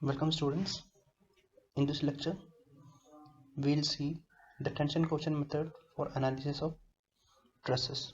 Welcome students. In this lecture, we'll see the tension quotient method for analysis of stresses.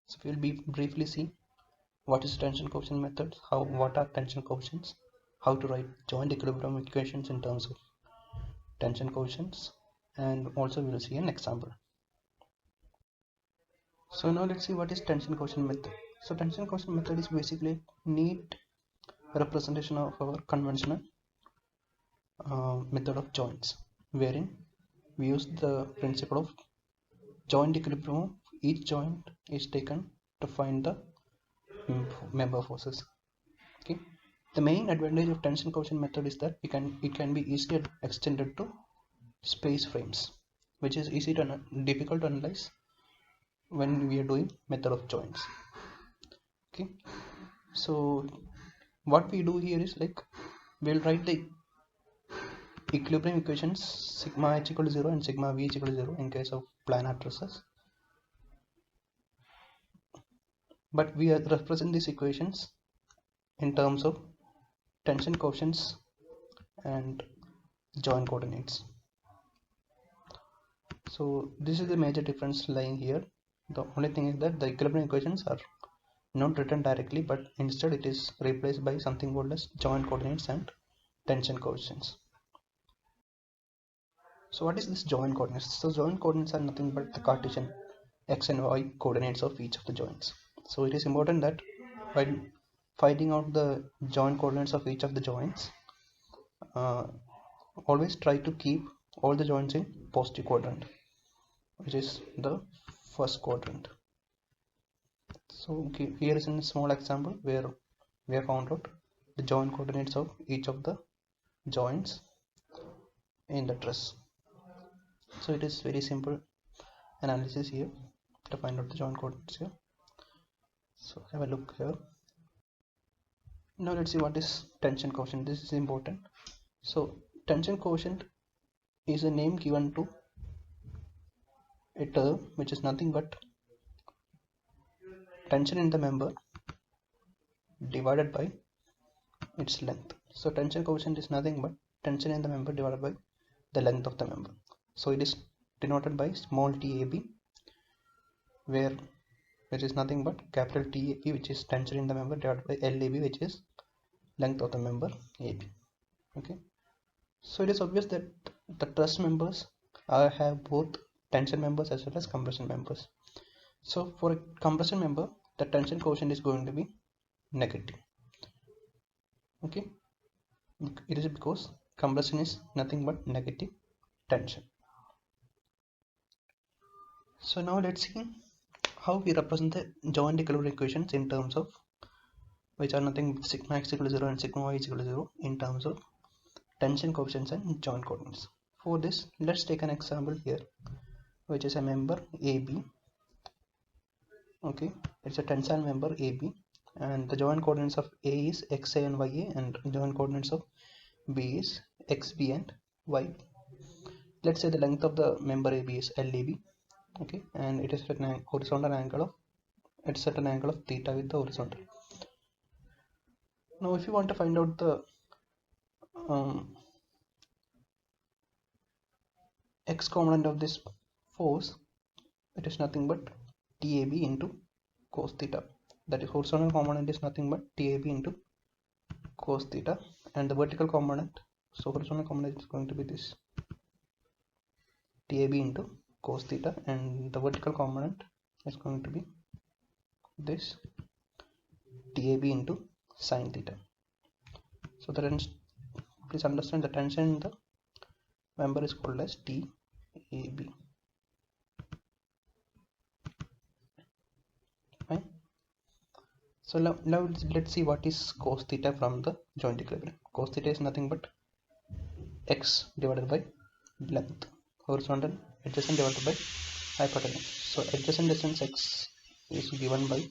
So we'll briefly see what is tension quotient method, what are tension coefficients, how to write joint equilibrium equations in terms of tension coefficients, and also we will see an example. So now let's see what is tension quotient method. So tension quotient method is basically neat representation of our conventional method of joints, wherein we use the principle of joint equilibrium. Each joint is taken to find the member forces. Okay, the main advantage of tension coefficient method is that it can be easily extended to space frames, which is difficult to analyze when we are doing method of joints. Okay, so what we do here is like we'll write the equilibrium equations sigma h equal to 0 and sigma v equal to 0 in case of planar stresses, but we represent these equations in terms of tension coefficients and joint coordinates. So this is the major difference lying here. The only thing is that the equilibrium equations are not written directly, but instead it is replaced by something called as joint coordinates and tension coefficients. So what is this joint coordinates? So joint coordinates are nothing but the Cartesian x and y coordinates of each of the joints. So it is important that while finding out the joint coordinates of each of the joints, always try to keep all the joints in positive quadrant, which is the first quadrant. So here is a small example where we have found out the joint coordinates of each of the joints in the truss. So it is very simple analysis here to find out the joint coordinates here. So have a look here. Now let's see what is tension coefficient. This is important. So tension coefficient is a name given to a term which is nothing but tension in the member divided by its length. So tension coefficient is nothing but tension in the member divided by the length of the member. So it is denoted by small TAB, where which is nothing but capital TAB, which is tension in the member, divided by LAB, which is length of the member AB. Okay, so it is obvious that the truss members have both tension members as well as compression members. So for a compression member, the tension coefficient is going to be negative. Okay, it is because compression is nothing but negative tension. So now let's see how we represent the joint equilibrium equations in terms of which are nothing but sigma x equal to 0 and sigma y equal to 0 in terms of tension coefficients and joint coordinates. For this, let's take an example here, which is a member AB. Okay, it's a tensile member AB, and the joint coordinates of A is xa and ya, and joint coordinates of B is xb and yb. Let's say the length of the member AB is LAB. Okay, and it is at an horizontal angle of theta with the horizontal. Now if you want to find out the x component of this force, it is nothing but TAB into cos theta. That is, horizontal component is nothing but TAB into cos theta, and the vertical component, so horizontal component is going to be this TAB into cos theta, and the vertical component is going to be this TAB into sin theta. So please understand the tension in the member is called as TAB. Fine. So now let's see what is cos theta from the joint equilibrium. Cos theta is nothing but x divided by length, horizontal adjacent divided by hypotenuse. So adjacent distance x is given by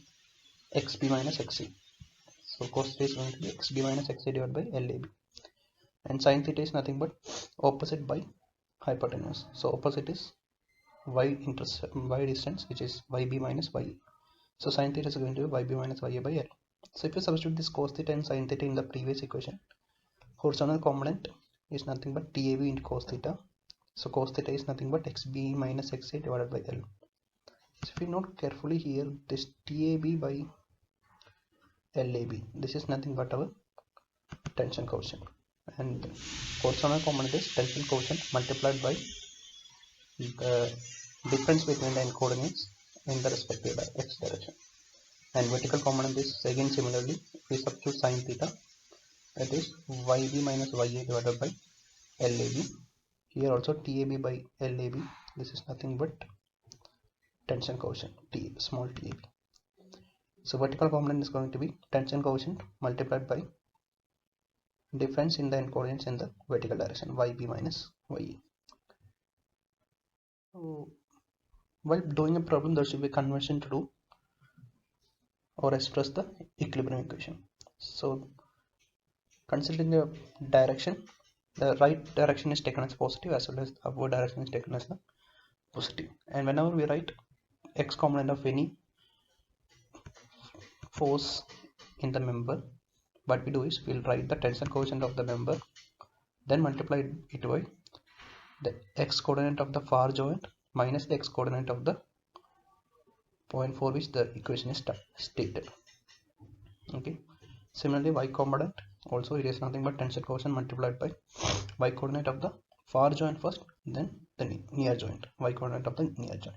xb minus xc. So cos theta is going to be xb minus xc divided by LAB, and sin theta is nothing but opposite by hypotenuse. So opposite is y distance, which is yb minus ya. So sin theta is going to be yb minus ya by L. So if you substitute this cos theta and sin theta in the previous equation, horizontal component is nothing but TAB into cos theta. So cos theta is nothing but XB minus XA divided by L. So if you note carefully here, this TAB by LAB, this is nothing but our tension coefficient, and horizontal component is tension coefficient multiplied by the difference between the end coordinates in the respective x direction, and vertical component is again similarly, if we substitute sin theta, that is YB minus YA divided by LAB. Here also TAB by LAB, this is nothing but tension coefficient T, small TAB. So vertical component is going to be tension coefficient multiplied by difference in the end coordinates in the vertical direction, YB minus YA. So while doing a problem, there should be conversion to do or express the equilibrium equation. So considering the direction, the right direction is taken as positive as well as the upward direction is taken as the positive, and whenever we write x component of any force in the member, what we do is we'll write the tension coefficient of the member, then multiply it by the x coordinate of the far joint minus the x coordinate of the point for which the equation is stated. Okay, similarly y component also, it is nothing but tension coefficient multiplied by y coordinate of the far joint first, then the near joint, y coordinate of the near joint.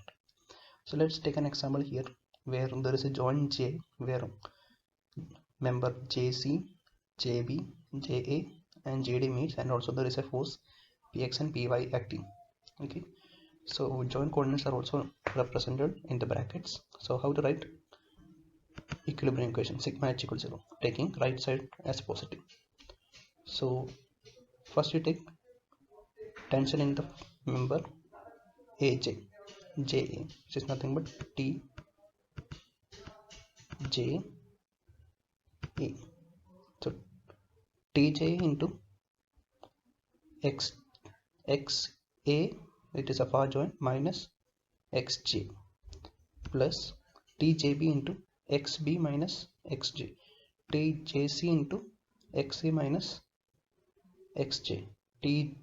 So let's take an example here where there is a joint J, where member JC, JB, JA and JD meets, and also there is a force Px and Py acting. Okay, so joint coordinates are also represented in the brackets. So how to write equilibrium equation? Sigma h equals 0, taking right side as positive. So first you take tension in the member AJ, JA, which is nothing but T J A. So TJ into XA, it is a far joint, minus XJ, plus TJB into XB minus XJ, TJC into XA minus XJ, TJD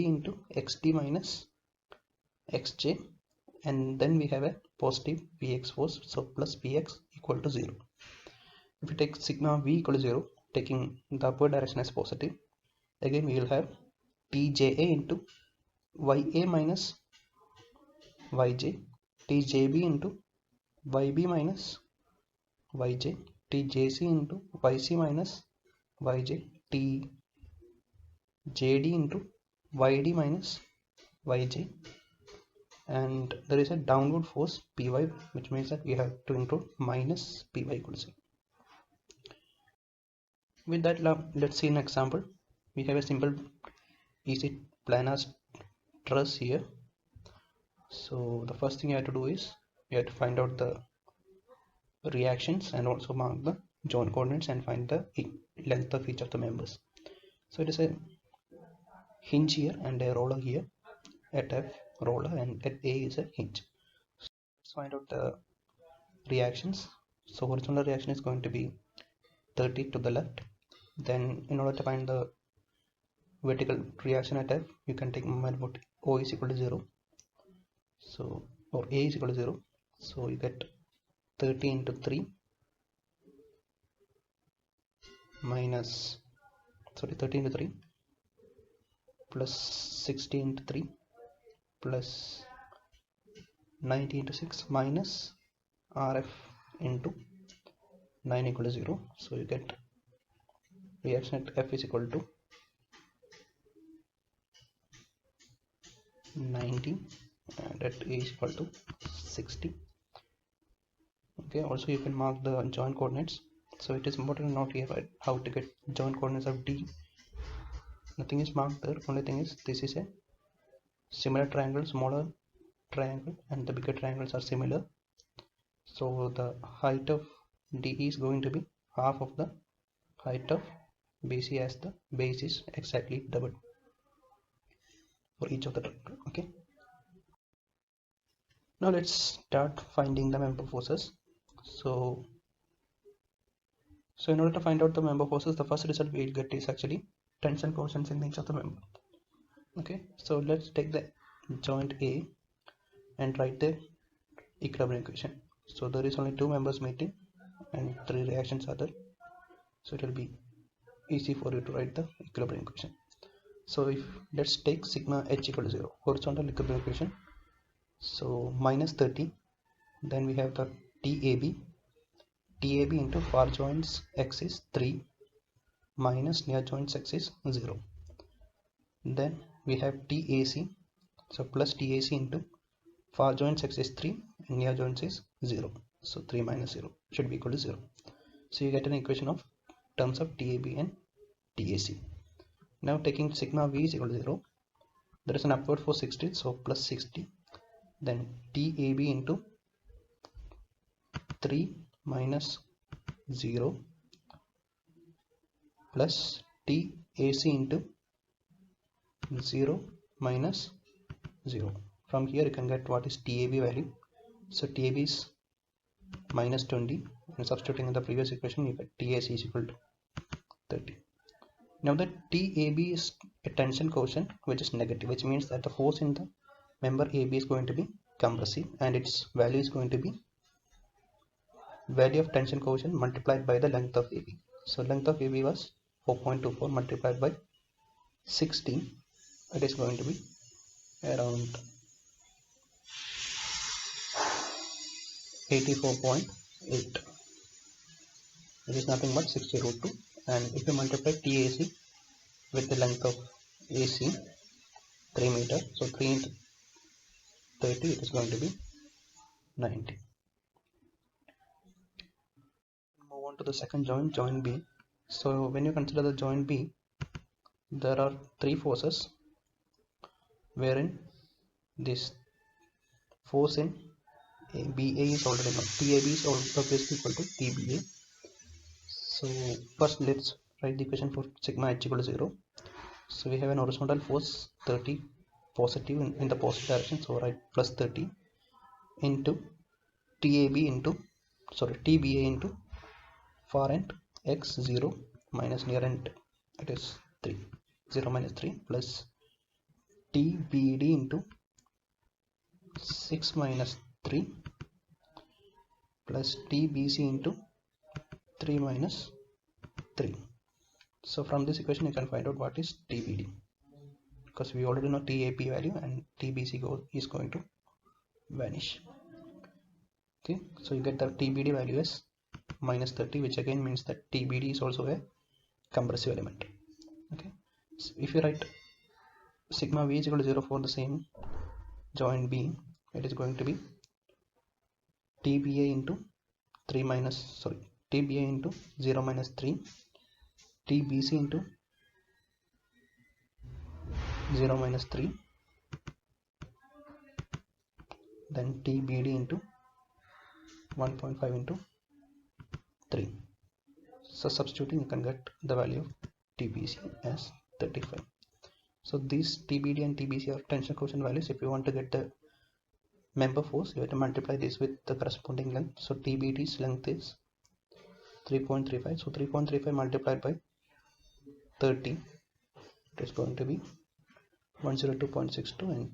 into XD minus XJ, and then we have a positive Px force, so plus Px equal to 0. If we take sigma V equal to 0, taking the upward direction as positive, again we will have TJA into YA minus YJ, TJB into YB minus YJ, TJC into YC minus YJ, TJD into YD minus YJ, and there is a downward force Py, which means that we have to include minus Py equals 0. With that, let's see an example. We have a simple easy planar truss here. So the first thing you have to do is you have to find out the reactions and also mark the joint coordinates and find the length of each of the members. So it is a hinge here and a roller here, at F roller, and at A is a hinge. So let's find out the reactions. So horizontal reaction is going to be 30 to the left. Then in order to find the vertical reaction at F, you can take moment about O is equal to 0, so, or A is equal to 0, so you get 30 into 3 minus, 30 into 3 plus 60 into 3 plus 90 into 6 minus RF into 9 equal to 0, so you get reaction at F is equal to 90 and at A is equal to 60. Okay, also you can mark the joint coordinates. So it is important to note here how to get joint coordinates of D. Nothing is marked there, only thing is this is a similar triangle, smaller triangle, and the bigger triangles are similar. So the height of DE is going to be half of the height of BC, as the base is exactly double for each of the triangle. Okay, now let's start finding the member forces. So So in order to find out the member forces, the first result we'll get is actually tension coefficients in each of the member. Okay, so let's take the joint A and write the equilibrium equation. So there is only two members meeting and three reactions are there, so it will be easy for you to write the equilibrium equation. So if let's take sigma h equal to 0, horizontal equilibrium equation. So minus 30, then we have the TAB into far joints x is 3 minus near joints x is 0. Then we have TAC, so plus TAC into far joints x is 3 and near joints is 0. So 3 minus 0 should be equal to 0. So you get an equation of terms of TAB and TAC. Now taking sigma V is equal to 0, there is an upward force 60, so plus 60. Then TAB into 3 minus 0 plus TAC into 0 minus 0. From here you can get what is TAB value. So TAB is minus 20, and substituting in the previous equation you get TAC is equal to 30. Now the TAB is a tension coefficient which is negative, which means that the force in the member AB is going to be compressive, and its value is going to be value of tension coefficient multiplied by the length of AB. So length of AB was 4.24 multiplied by 60, it is going to be around 84.8. It is nothing but 60 root 2, and if you multiply TAC with the length of AC 3 meter, so 3 into 30, it is going to be 90. Move on to the second joint, joint B. So when you consider the joint B, there are three forces wherein this force in BA is already known. TAB is obviously equal to TBA. So first let's write the equation for sigma h equal to 0. So we have an horizontal force 30 positive in the positive direction, so write plus 30 into TBA into far end x 0 minus near end, it is 3, 0 minus 3 plus TBD into 6 minus 3 plus TBC into 3 minus 3. So from this equation you can find out what is TBD, because we already know TAP value and TBC is going to vanish. Okay, so you get the TBD value as minus 30, which again means that TBD is also a compressive element. Okay, so if you write sigma V is equal to 0 for the same joint B, it is going to be TBA into 0 minus 3, TBC into 0 minus 3, then TBD into 1.5 into 3. So substituting you can get the value of TBC as 35. So these TBD and TBC are tension coefficient values. If you want to get the member force, you have to multiply this with the corresponding length. So TBD's length is 3.35, so 3.35 multiplied by 30, it is going to be 102.62, and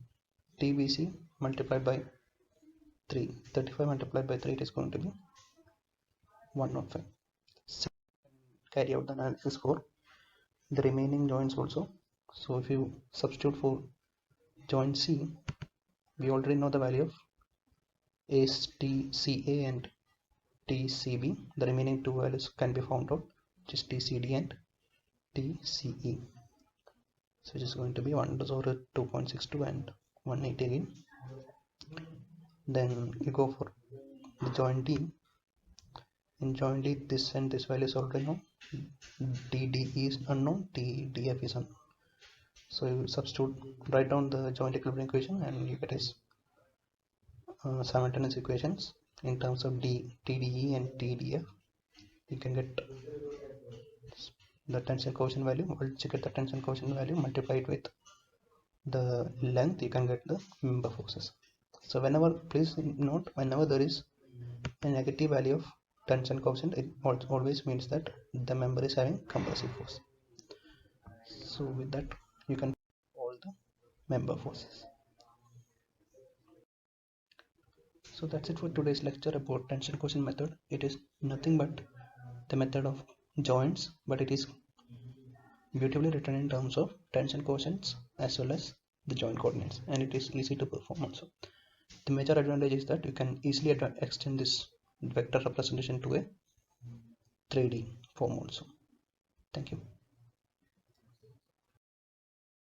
TBC multiplied by 35 multiplied by 3, it is going to be 105. So carry out the analysis for the remaining joints also. So if you substitute for joint C, we already know the value of TCA and TCB. The remaining two values can be found out, which is TCD and TCE. So it is going to be 102.62 and 180 again. Then you go for the joint D. In joint D, this and this value is already known. DDE is unknown, DF is unknown. So you substitute, write down the joint equilibrium equation, and you get as simultaneous equations in terms of TDE and TDF. You can get the tension coefficient value. Once you get the tension coefficient value, multiply it with the length, you can get the member forces. So whenever, please note, whenever there is a negative value of tension coefficient, it always means that the member is having compressive force. So with that you can all the member forces. So that's it for today's lecture about tension coefficient method. It is nothing but the method of joints, but it is beautifully written in terms of tension coefficients as well as the joint coordinates, and it is easy to perform also. The major advantage is that you can easily extend this vector representation to a 3D form also. Thank you.